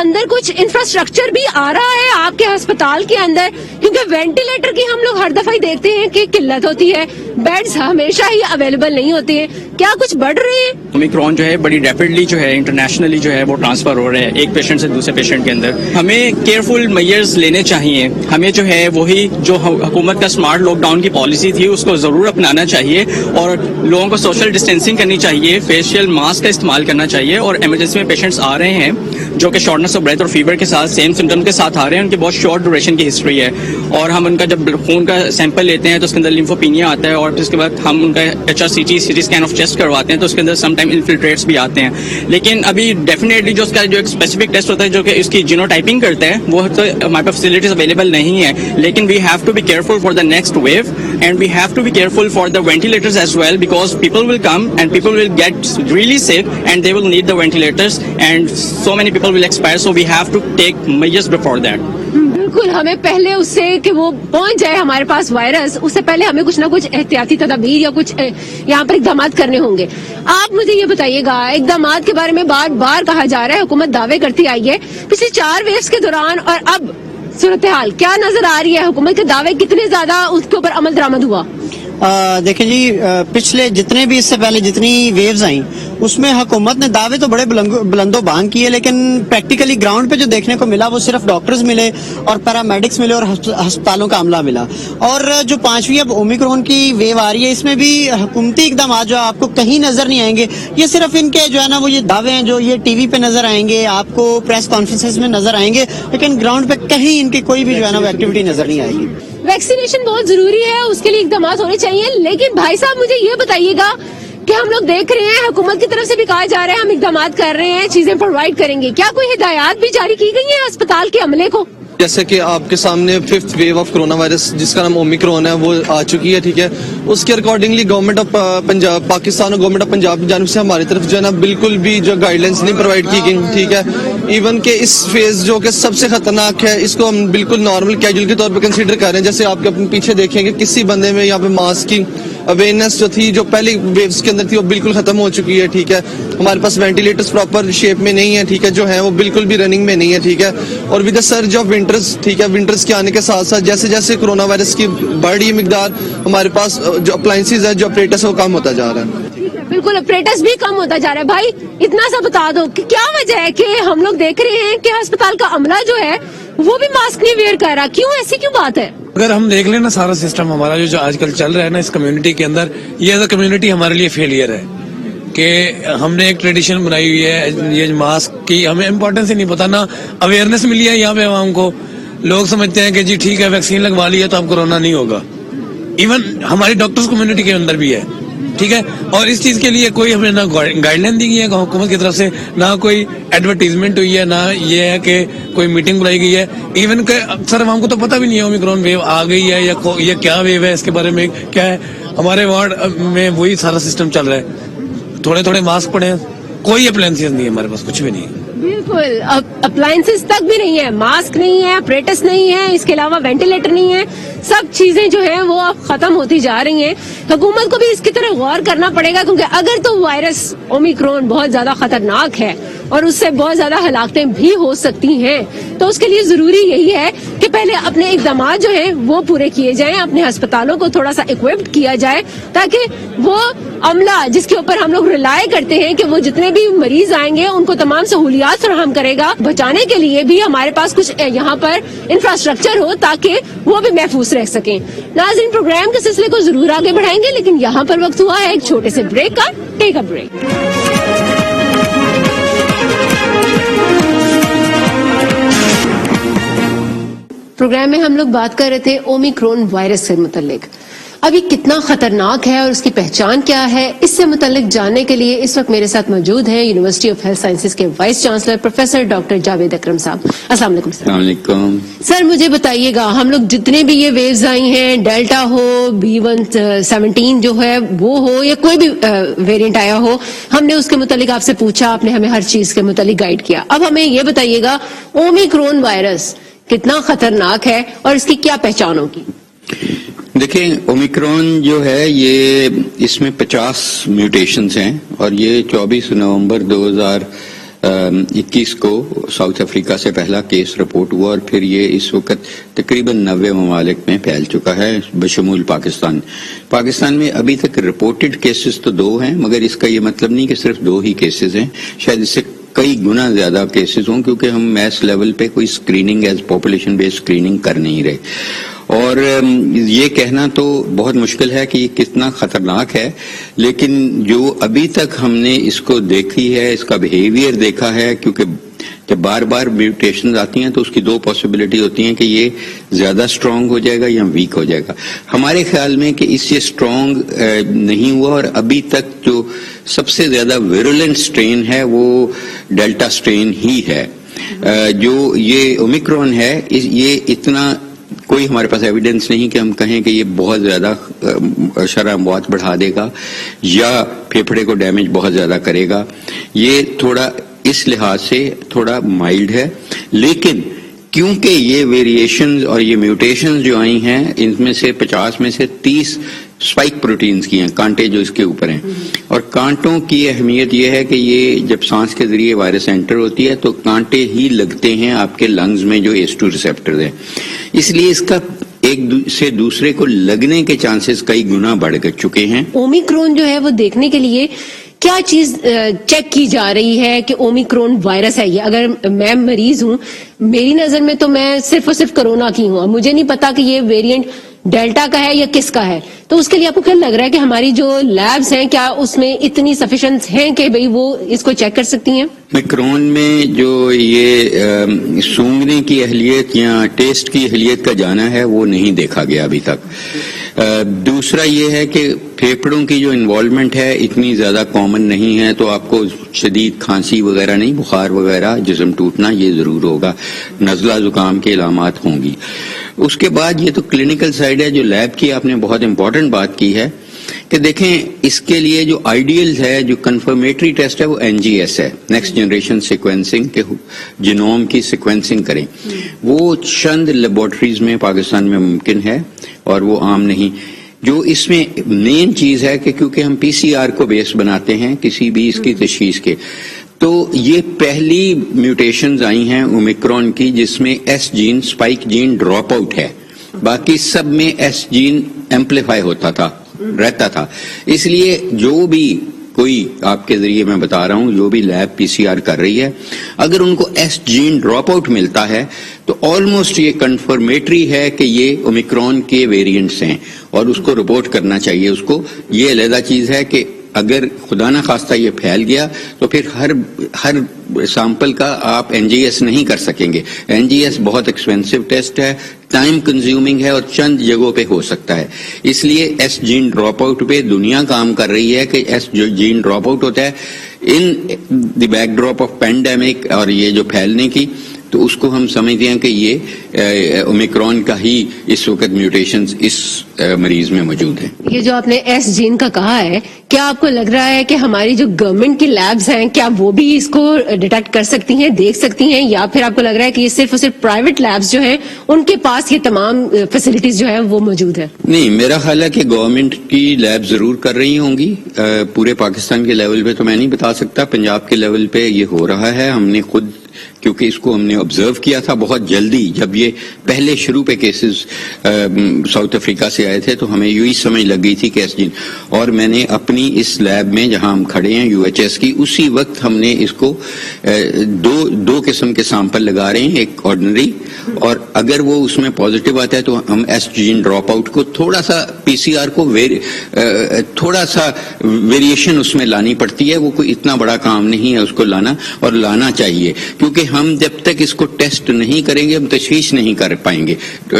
اندر کچھ انفراسٹرکچر بھی آ رہا ہے آپ کے ہسپتال کے اندر؟ کیونکہ وینٹیلیٹر کی ہم لوگ ہر دفعہ ہی دیکھتے ہیں کہ قلت ہوتی ہے، بیڈز ہمیشہ ہی اویلیبل نہیں ہوتے ہیں، کیا کچھ بڑھ رہے ہیں؟ اومیکرون جو ہے بڑی ریپڈلی جو ہے انٹرنیشنلی جو ہے وہ ٹرانسفر ہو رہا ہے ایک پیشنٹ سے دوسرے پیشنٹ کے اندر. ہمیں کیئرفل میئرز لینے چاہیے. ہمیں جو ہے وہی جو حکومت کا اسمارٹ لاک ڈاؤن کی پالیسی تھی اس کو ضرور اپنانا چاہیے، اور لوگوں کو سوشل ڈسٹینسنگ کرنی چاہیے، فیشیل ماسک کا استعمال کرنا چاہیے. اور ایمرجنسی میں پیشنٹس آ رہے ہیں جو کہ شارٹنس آف بریتھ اور فیور کے ساتھ سیم سمٹم کے ساتھ آ رہے ہیں، ان کی بہت شارٹ ڈیوریشن کی ہسٹری ہے، اور ہم ان کا جب خون کا سیمپل لیتے ہیں تو اس کے اندر لیمفوپینیا آتا ہے، اور پھر اس کے بعد ہم ان کا HRCT C T scan of chest کرواتے ہیں تو اس کے اندر سم ٹائم انفلٹریٹس بھی آتے ہیں. لیکن ابھی ڈیفینیٹلی جو اس کا جو ایک اسپیسیفک ٹیسٹ ہوتا ہے جو کہ اس کی جینو ٹائپنگ کرتا ہے وہ تو ہمارے پاس فیسلٹیز اویلیبل نہیں ہے. لیکن we have to be careful for the next wave, and we have to be careful for the ventilators as well, because people will come and people will get really sick and they will need the ventilators and so many people will expire. So we have to take measures before that. بالکل، ہمیں پہلے اس سے کہ وہ پہنچ جائے ہمارے پاس virus, اس سے پہلے ہمیں کچھ نہ کچھ احتیاطی تدابیر یا کچھ یہاں پر اقدامات کرنے ہوں گے. آپ مجھے یہ بتائیے گا، اقدامات کے بارے میں بار بار کہا جا رہا ہے، حکومت دعوے کرتی آئی ہے پچھلے 4 ویوز کے دوران، اور اب صورتحال کیا نظر آ رہی ہے؟ حکومت کے دعوے کتنے زیادہ اس کے اوپر عمل درآمد ہوا؟ دیکھیں جی، پچھلے جتنے بھی اس سے پہلے جتنی ویوز آئیں اس میں حکومت نے دعوے تو بڑے بلند و بانگ کیے، لیکن پریکٹیکلی گراؤنڈ پہ جو دیکھنے کو ملا وہ صرف ڈاکٹرز ملے اور پیرامیڈکس ملے اور ہسپتالوں کا عملہ ملا. اور جو 5ویں اب اومیکرون کی ویو آ رہی ہے اس میں بھی حکومتی اقدامات جو آپ کو کہیں نظر نہیں آئیں گے. یہ صرف ان کے جو ہے نا وہ یہ دعوے ہیں جو یہ ٹی وی پہ نظر آئیں گے، آپ کو پریس کانفرنسز میں نظر آئیں گے، لیکن گراؤنڈ پہ کہیں ان کی کوئی بھی جو ہے نا وہ ایکٹیویٹی نظر نہیں آئے گی. ویکسینیشن بہت ضروری ہے، اس کے لیے اقدامات ہونے چاہیے، لیکن بھائی صاحب مجھے یہ بتائیے گا کہ ہم لوگ دیکھ رہے ہیں حکومت کی طرف سے بھی کہا جا رہا ہے ہم اقدامات کر رہے ہیں، چیزیں پرووائڈ کریں گے، کیا کوئی ہدایات بھی جاری کی گئی ہیں اسپتال کے عملے کو؟ جیسے کہ آپ کے سامنے 5th view of corona virus جس کا نام اومیکرون ہے وہ آ چکی ہے، ٹھیک ہے. اس کے accordingly government of Punjab, Pakistan اور گورنمنٹ آف پنجاب کی جانب سے ہماری طرف جو ہے نا بالکل بھی جو گائیڈ لائنس نہیں پرووائڈ کی گئی، ٹھیک ہے. ایون کہ اس فیز جو کہ سب سے خطرناک ہے اس کو ہم بالکل نارمل کیجول کے طور پہ کنسیڈر کر رہے ہیں. جیسے آپ کے اپنے پیچھے دیکھیں کہ کسی بندے میں یہاں پہ ماسک کی اویئرنیس جو تھی جو پہلی ویوز کے اندر تھی وہ بالکل ختم ہو چکی ہے، ٹھیک ہے. ہمارے پاس وینٹیلیٹرز پراپر شیپ میں نہیں ہے، ٹھیک ہے، جو ہیں وہ بالکل بھی رننگ میں نہیں ہے، ٹھیک ہے. اور with the surge of winters, ٹھیک ہے، ونٹرز کے آنے کے ساتھ ساتھ جیسے جیسے کرونا وائرس کی بڑھ رہی مقدار ہمارے پاس جو اپلائنسز ہے، جو اپریٹس ہے وہ کم ہوتا جا رہا ہے. بالکل، اپریٹس بھی کم ہوتا جا رہا ہے. بھائی اتنا سا بتا دو کہ کیا وجہ ہے کہ ہم لوگ دیکھ رہے ہیں کہ ہسپتال کا عملہ جو ہے وہ بھی ماسک نہیں ویئر کر رہا، کیوں؟ ایسی کیوں بات ہے؟ اگر ہم دیکھ لیں نا سارا سسٹم ہمارا جو آج کل چل رہا ہے نا اس کمیونٹی کے اندر، یہ ایز اے کمیونٹی ہمارے لیے فیلئر ہے کہ ہم نے ایک ٹریڈیشن بنائی ہوئی ہے. یہ ماسک کی ہمیں امپورٹنس ہی نہیں پتا، نہ اویئرنیس ملی ہے یہاں پہ عوام کو. لوگ سمجھتے ہیں کہ جی ٹھیک ہے ویکسین لگوا لی ہے تو اب کورونا نہیں ہوگا. ایون ہماری ڈاکٹرز کمیونٹی کے اندر بھی ہے، ٹھیک ہے. اور اس چیز کے لیے کوئی ہمیں نہ گائیڈ لائن دی گئی ہے حکومت کی طرف سے، نہ کوئی ایڈورٹیزمنٹ ہوئی ہے، نہ یہ ہے کہ کوئی میٹنگ بلائی گئی ہے. ایون کہ اکثر عوام کو تو پتہ بھی نہیں ہے اومیکرون ویو آ گئی ہے یا یہ کیا ویو ہے، اس کے بارے میں کیا ہے. ہمارے وارڈ میں وہی سارا سسٹم چل رہا ہے، تھوڑے ماسک پڑے ہیں، کوئی اپلائنسز نہیں ہے ہمارے پاس، کچھ بھی نہیں ہے. بالکل، اپلائنسز تک بھی نہیں ہے، ماسک نہیں ہے، اپریٹس نہیں ہے، اس کے علاوہ وینٹیلیٹر نہیں ہے. سب چیزیں جو ہیں وہ اب ختم ہوتی جا رہی ہیں. حکومت کو بھی اس کی طرح غور کرنا پڑے گا، کیونکہ اگر تو وائرس اومیکرون بہت زیادہ خطرناک ہے اور اس سے بہت زیادہ ہلاکتیں بھی ہو سکتی ہیں، تو اس کے لیے ضروری یہی ہے کہ پہلے اپنے اقدامات جو ہیں وہ پورے کیے جائیں، اپنے ہسپتالوں کو تھوڑا سا اکوپڈ کیا جائے تاکہ وہ عملہ جس کے اوپر ہم لوگ ریلائی کرتے ہیں کہ وہ جتنے بھی مریض آئیں گے ان کو تمام سہولیات فراہم کرے گا، بچانے کے لیے بھی ہمارے پاس کچھ یہاں پر انفراسٹرکچر ہو تاکہ وہ بھی محفوظ رہ سکیں. ناظرین، پروگرام کے سلسلے کو ضرور آگے بڑھائیں گے، لیکن یہاں پر وقت ہوا ہے ایک چھوٹے سے بریک کا. ٹیک اے بریک. پروگرام میں ہم لوگ بات کر رہے تھے اومیکرون وائرس سے متعلق. اب یہ کتنا خطرناک ہے اور اس کی پہچان کیا ہے، اس سے متعلق جاننے کے لیے اس وقت میرے ساتھ موجود ہیں یونیورسٹی آف ہیلتھ سائنسز کے vice chancellor professor doctor Javed Akram صاحب. السلام علیکم سر. السلام علیکم سر. مجھے بتائیے گا، ہم لوگ جتنے بھی یہ ویوز آئی ہیں، ڈیلٹا ہو، B117 جو ہے وہ ہو یا کوئی بھی ویریئنٹ آیا ہو، ہم نے اس کے متعلق آپ سے پوچھا، آپ نے ہمیں ہر چیز کے متعلق گائیڈ کیا. اب ہمیں یہ بتائیے گا اومیکرون وائرس کتنا خطرناک ہے اور اس کی کیا پہچان ہوگی؟ دیکھیں، اومیکرون جو ہے یہ اس میں 50 میوٹیشنز ہیں اور یہ 24 نومبر 21 کو ساؤتھ افریقہ سے پہلا کیس رپورٹ ہوا اور پھر یہ اس وقت تقریباً 90 ممالک میں پھیل چکا ہے بشمول پاکستان. پاکستان میں ابھی تک رپورٹڈ کیسز تو 2 ہیں، مگر اس کا یہ مطلب نہیں کہ صرف 2 ہی کیسز ہیں، شاید اس سے کئی گنا زیادہ کیسز ہوں، کیونکہ ہم میس لیول پہ کوئی اسکریننگ ایز پاپولیشن بیس اسکریننگ کر نہیں رہے. اور یہ کہنا تو بہت مشکل ہے کہ یہ کتنا خطرناک ہے، لیکن جو ابھی تک ہم نے اس کو دیکھی ہے، اس کا بیہیویئر دیکھا ہے، کیونکہ جب بار بار میوٹیشنز آتی ہیں تو اس کی 2 پاسبلٹی ہوتی ہیں کہ یہ زیادہ اسٹرانگ ہو جائے گا یا ویک ہو جائے گا. ہمارے خیال میں کہ اس سے اسٹرانگ نہیں ہوا، اور ابھی تک جو سب سے زیادہ ویرولنٹ اسٹرین ہے وہ ڈیلٹا اسٹرین ہی ہے. جو یہ اومیکرون ہے یہ اتنا کوئی ہمارے پاس ایویڈنس نہیں کہ ہم کہیں کہ یہ بہت زیادہ شرح اموات بڑھا دے گا یا پھیپھڑے کو ڈیمیج بہت زیادہ کرے گا. یہ تھوڑا اس لحاظ سے تھوڑا مائلڈ ہے، لیکن کیونکہ یہ ویریشنز اور یہ میوٹیشنز جو آئی ہیں ان میں سے 50 میں سے 30 اسپائک پروٹینز کی ہیں، کانٹے جو اس کے اوپر ہیں. اور کانٹوں کی اہمیت یہ ہے کہ یہ جب سانس کے ذریعے وائرس انٹر ہوتی ہے تو کانٹے ہی لگتے ہیں آپ کے لنگز میں جو ACE2 ریسیپٹرز ہیں، اس لیے اس کا ایک سے دوسرے کو لگنے کے چانسز کئی گنا بڑھ چکے ہیں. اومیکرون جو ہے وہ دیکھنے کے لیے کیا چیز چیک کی جا رہی ہے کہ اومیکرون وائرس ہے یہ؟ اگر میں مریض ہوں، میری نظر میں تو میں صرف اور صرف کرونا کی ہوں، مجھے نہیں پتا کہ یہ ویریئنٹ ڈیلٹا کا ہے یا کس کا ہے. تو اس کے لیے آپ کو کیا لگ رہا ہے کہ ہماری جو لیبز ہیں کیا اس میں اتنی سفیشینٹ ہیں کہ بھئی وہ اس کو چیک کر سکتی ہیں؟ اومیکرون میں جو یہ سونگنے کی اہلیت یا ٹیسٹ کی اہلیت کا جانا ہے وہ نہیں دیکھا گیا ابھی تک. دوسرا یہ ہے کہ پھیپھڑوں کی جو انوالومنٹ ہے اتنی زیادہ کامن نہیں ہے، تو آپ کو شدید کھانسی وغیرہ نہیں، بخار وغیرہ، جسم ٹوٹنا یہ ضرور ہوگا، نزلہ زکام کے علامات ہوں گی. اس کے بعد یہ تو کلینکل سائیڈ ہے. جو لیب کی آپ نے بہت امپورٹنٹ بات کی ہے کہ دیکھیں اس کے لیے جو آئیڈیل ہے، جو کنفرمیٹری ٹیسٹ ہے وہ NGS ہے، نیکسٹ جنریشن سیکوینسنگ کے جینوم کی سیکوینسنگ کریں. وہ چند لیبارٹریز میں پاکستان میں ممکن ہے اور وہ عام نہیں. جو اس میں مین چیز ہے کہ کیونکہ ہم PCR کو بیس بناتے ہیں کسی بھی اس کی تشخیص کے، تو یہ پہلی میوٹیشنز آئی ہیں اومیکرون کی جس میں S gene spike gene drop out ہے، باقی سب میں S جین ایمپلیفائی ہوتا تھا، رہتا تھا. اس لیے جو بھی کوئی آپ کے ذریعے میں بتا رہا ہوں جو بھی لیب PCR کر رہی ہے، اگر ان کو S جین ڈراپ آؤٹ ملتا ہے تو آلموسٹ یہ کنفرمیٹری ہے کہ یہ اومیکرون کے ویریئنٹس ہیں اور اس کو رپورٹ کرنا چاہیے. اس کو یہ علیحدہ چیز ہے کہ اگر خدا نہ خواستہ یہ پھیل گیا تو پھر ہر سیمپل کا آپ NGS نہیں کر سکیں گے. NGS بہت ایکسپینسو ٹیسٹ ہے، ٹائم کنزیومنگ ہے اور چند جگہوں پہ ہو سکتا ہے. اس لیے S جین ڈراپ آؤٹ پہ دنیا کام کر رہی ہے کہ S جین ڈراپ آؤٹ ہوتا ہے in the backdrop of pandemic اور یہ جو پھیلنے کی، تو اس کو ہم سمجھتے ہیں کہ یہ اومیکرون کا ہی اس وقت میوٹیشنز اس مریض میں موجود ہیں. یہ جو آپ نے S جین کا کہا ہے، کیا آپ کو لگ رہا ہے کہ ہماری جو گورنمنٹ کی لیبز ہیں کیا وہ بھی اس کو ڈیٹیکٹ کر سکتی ہیں، دیکھ سکتی ہیں، یا پھر آپ کو لگ رہا ہے کہ یہ صرف اور صرف پرائیویٹ لیبز جو ہیں ان کے پاس یہ تمام فیسلٹیز جو ہیں وہ موجود ہے؟ نہیں، میرا خیال ہے کہ گورنمنٹ کی لیب ضرور کر رہی ہوں گی. پورے پاکستان کے لیول پہ تو میں نہیں بتا سکتا، پنجاب کے لیول پہ یہ ہو رہا ہے. ہم نے خود کیونکہ اس کو ہم نے آبزرو کیا تھا بہت جلدی، جب یہ پہلے شروع پہ کیسز ساؤتھ افریقہ سے آئے تھے تو ہمیں یوں ہی سمجھ لگ گئی تھی کہ S جین، اور میں نے اپنی اس لیب میں جہاں ہم کھڑے ہیں UHS کی، اسی وقت ہم نے اس کو دو قسم کے سیمپل لگا رہے ہیں، ایک آرڈنری، اور اگر وہ اس میں پازیٹیو آتا ہے تو ہم S جین ڈراپ آؤٹ کو تھوڑا سا PCR کو تھوڑا سا ویریشن اس میں لانی پڑتی ہے. وہ کوئی اتنا بڑا کام نہیں ہے اس کو لانا، اور لانا چاہیے، کیونکہ ہم جب تک اس کو ٹیسٹ نہیں کریں گے ہم تشخیص نہیں کر پائیں گے،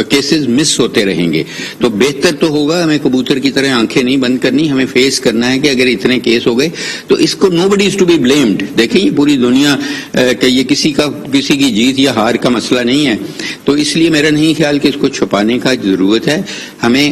کیسز مس ہوتے رہیں گے. تو بہتر تو ہوگا ہمیں کبوتر کی طرح آنکھیں نہیں بند کرنی، ہمیں فیس کرنا ہے کہ اگر اتنے کیس ہو گئے تو اس کو نو بڈی از ٹو بی بلیمڈ. دیکھیں یہ پوری دنیا کہ یہ کسی کی جیت یا ہار کا مسئلہ نہیں ہے، تو اس لیے میرا نہیں خیال کہ اس کو چھپانے کا ضرورت ہے. ہمیں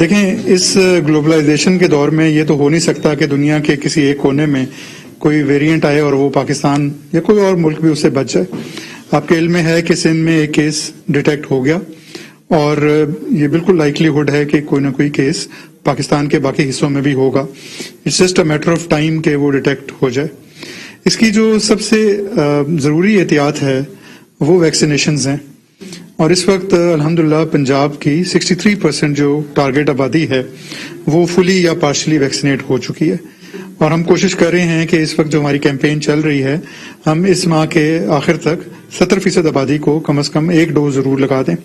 دیکھیں اس گلوبلائزیشن کے دور میں یہ تو ہو نہیں سکتا کہ دنیا کے کسی ایک کونے میں کوئی ویریئنٹ آئے اور وہ پاکستان یا کوئی اور ملک بھی اس سے بچ جائے. آپ کے علم میں ہے کہ سندھ میں ایک کیس ڈیٹیکٹ ہو گیا اور یہ بالکل لائکلی ہوڈ ہے کہ کوئی نہ کوئی کیس پاکستان کے باقی حصوں میں بھی ہوگا. It's just a matter of time کہ وہ ڈیٹیکٹ ہو جائے. اس کی جو سب سے ضروری احتیاط ہے وہ ویکسینیشنز ہیں اور اس وقت الحمدللہ پنجاب کی 63% جو ٹارگٹ آبادی ہے وہ فلی یا پارشلی ویکسینیٹ ہو چکی ہے اور ہم کوشش کر رہے ہیں کہ اس وقت جو ہماری کیمپین چل رہی ہے ہم اس ماہ کے آخر تک 70% آبادی کو کم از کم ایک ڈوز ضرور لگا دیں.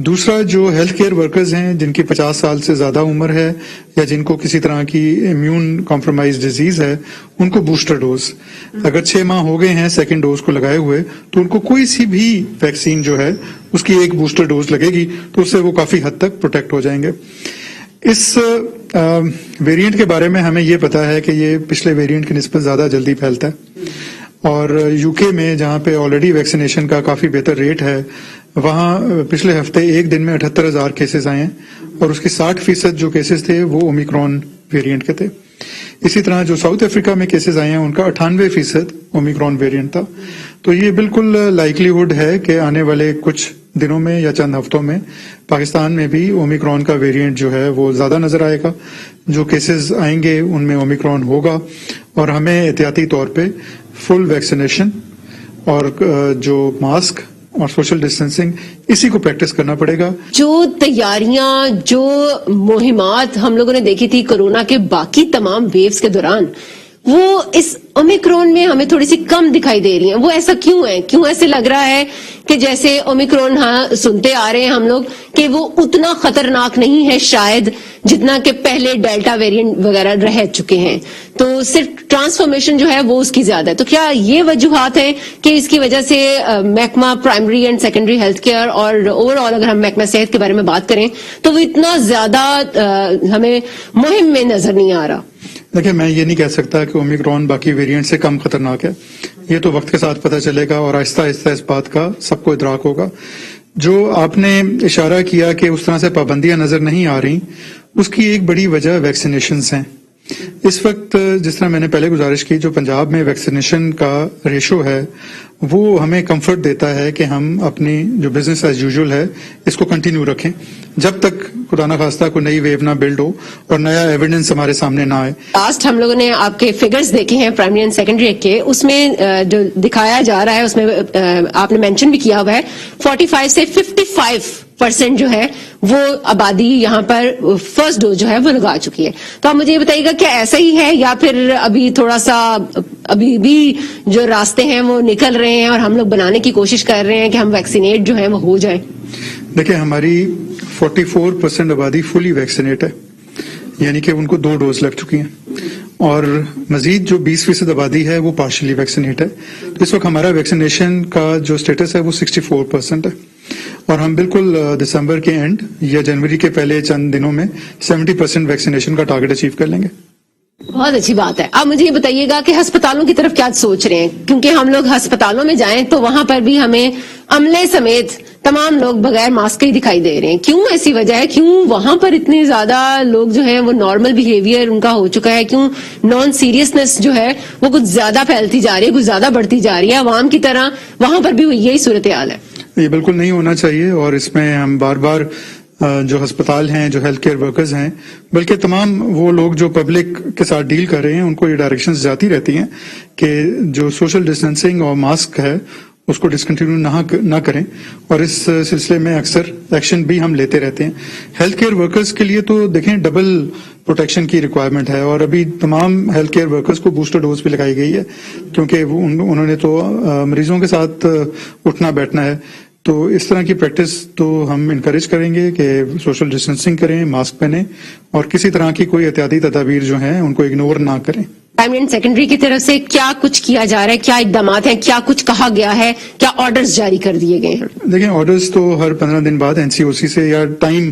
دوسرا جو ہیلتھ کیئر ورکرز ہیں جن کی 50 سال سے زیادہ عمر ہے یا جن کو کسی طرح کی امیون کمپرومائز ڈیزیز ہے ان کو بوسٹر ڈوز اگر 6 ماہ ہو گئے ہیں سیکنڈ ڈوز کو لگائے ہوئے تو ان کو کوئی سی بھی ویکسین جو ہے اس کی ایک بوسٹر ڈوز لگے گی تو اس سے وہ کافی حد تک پروٹیکٹ ہو جائیں گے. اس ویریئنٹ کے بارے میں ہمیں یہ پتا ہے کہ یہ پچھلے ویریئنٹ کی نسبت زیادہ جلدی پھیلتا ہے اور یو کے میں جہاں پہ آلریڈی ویکسینیشن کا کافی بہتر ریٹ ہے وہاں پچھلے ہفتے ایک دن میں 78,000 کیسز آئے ہیں اور اس کے 60% جو کیسز تھے وہ اومیکرون ویریئنٹ کے تھے. اسی طرح جو ساؤتھ افریقہ میں کیسز آئے ہیں ان کا 98% اومیکرون ویریئنٹ تھا. تو یہ بالکل لائکلی ہوڈ ہے کہ آنے والے کچھ دنوں میں یا چند ہفتوں میں پاکستان میں بھی اومیکرون کا ویریئنٹ جو ہے وہ زیادہ نظر آئے گا. جو کیسز آئیں گے ان میں اومیکرون ہوگا اور ہمیں احتیاطی طور پہ فل ویکسینیشن اور جو ماسک اور سوشل ڈسٹینسنگ اسی کو پریکٹس کرنا پڑے گا. جو تیاریاں جو مہمات ہم لوگوں نے دیکھی تھی کورونا کے باقی تمام ویوز کے دوران وہ اس اومیکرون میں ہمیں تھوڑی سی کم دکھائی دے رہی ہیں. وہ ایسا کیوں ہے؟ کیوں ایسے لگ رہا ہے کہ جیسے اومیکرون سنتے آ رہے ہیں ہم لوگ کہ وہ اتنا خطرناک نہیں ہے شاید جتنا کہ پہلے ڈیلٹا ویریئنٹ وغیرہ رہ چکے ہیں تو صرف ٹرانسفارمیشن جو ہے وہ اس کی زیادہ ہے. تو کیا یہ وجوہات ہیں کہ اس کی وجہ سے محکمہ primary and secondary health care اور اوور آل اگر ہم محکمہ صحت کے بارے میں بات کریں تو وہ اتنا زیادہ ہمیں مہم میں نظر نہیں آ رہا؟ دیکھیں میں یہ نہیں کہہ سکتا کہ اومیکرون باقی ویریئنٹ سے کم خطرناک ہے. یہ تو وقت کے ساتھ پتہ چلے گا اور آہستہ آہستہ اس بات کا سب کو ادراک ہوگا. جو آپ نے اشارہ کیا کہ اس طرح سے پابندیاں نظر نہیں آ رہی اس کی ایک بڑی وجہ ویکسینیشنز ہیں. اس وقت جس طرح میں نے پہلے گزارش کی جو پنجاب میں ویکسینیشن کا ریشو ہے وہ ہمیں کمفرٹ دیتا ہے کہ ہم اپنی جو بزنس ایز یوزول ہے اس کو کنٹینیو رکھیں جب تک خدا نخواستہ کوئی نئی ویو نہ بلڈ ہو اور نیا ایویڈنس ہمارے سامنے نہ آئے. لاسٹ ہم لوگوں نے آپ کے فگرز دیکھے ہیں پرائمری اینڈ سیکنڈری کے اس میں جو دکھایا جا رہا ہے اس میں آپ نے مینشن بھی کیا ہوا ہے 45 سے 55% جو ہے وہ آبادی یہاں پر فرسٹ ڈوز جو ہے وہ لگا چکی ہے. تو آپ مجھے یہ بتائیے گا کیا ایسا ہی ہے یا پھر ابھی تھوڑا سا ابھی بھی جو راستے ہیں وہ نکل رہے ہیں اور ہم لوگ بنانے کی کوشش کر رہے ہیں کہ ہم ویکسینیٹ جو ہے وہ ہو جائیں؟ دیکھیں ہماری 44% آبادی فلی ویکسینیٹ ہے یعنی کہ ان کو 2 ڈوز لگ چکی ہیں اور مزید جو 20% آبادی ہے وہ پارشلی ویکسینیٹ ہے. تو اس وقت ہمارا ویکسینیشن کا جو سٹیٹس ہے وہ 64% ہے اور ہم بالکل دسمبر کے اینڈ یا جنوری کے پہلے چند دنوں میں 70% ویکسینیشن کا ٹارگٹ اچیو کر لیں گے. بہت اچھی بات ہے. اب مجھے یہ بتائیے گا کہ ہسپتالوں کی طرف کیا سوچ رہے ہیں کیونکہ ہم لوگ ہسپتالوں میں جائیں تو وہاں پر بھی ہمیں عملے سمیت تمام لوگ بغیر ماسک کے ہی دکھائی دے رہے ہیں. کیوں ایسی وجہ ہے؟ کیوں وہاں پر اتنے زیادہ لوگ جو ہیں وہ نارمل بیہیویئر ان کا ہو چکا ہے؟ کیوں نان سیریسنس جو ہے وہ کچھ زیادہ پھیلتی جا رہی ہے, کچھ زیادہ بڑھتی جا رہی ہے عوام کی طرح؟ وہاں پر بھی یہی صورتحال ہے. یہ بالکل نہیں ہونا چاہیے اور اس میں ہم بار بار جو ہسپتال ہیں جو ہیلتھ کیئر ورکرز ہیں بلکہ تمام وہ لوگ جو پبلک کے ساتھ ڈیل کر رہے ہیں ان کو یہ ڈائریکشنز جاتی رہتی ہیں کہ جو سوشل ڈسٹینسنگ اور ماسک ہے اس کو ڈسکنٹینیو نہ کریں اور اس سلسلے میں اکثر ایکشن بھی ہم لیتے رہتے ہیں. ہیلتھ کیئر ورکرز کے لیے تو دیکھیں ڈبل پروٹیکشن کی ریکوائرمنٹ ہے اور ابھی تمام ہیلتھ کیئر ورکرز کو بوسٹر ڈوز بھی لگائی گئی ہے کیونکہ انہوں نے تو مریضوں کے ساتھ اٹھنا بیٹھنا ہے. تو اس طرح کی پریکٹس تو ہم انکریج کریں گے کہ سوشل ڈسٹینسنگ کریں, ماسک پہنیں اور کسی طرح کی کوئی احتیاطی تدابیر جو ہیں ان کو اگنور نہ کریں. پرائمری اینڈ سیکنڈری کی طرف سے کیا کچھ کیا جا رہا ہے؟ کیا اقدامات ہیں؟ کیا کچھ کہا گیا ہے؟ کیا آرڈرز جاری کر دیے گئے ہیں؟ دیکھیں آرڈرز تو ہر 15 دن بعد NCOC سے یا ٹائم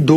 2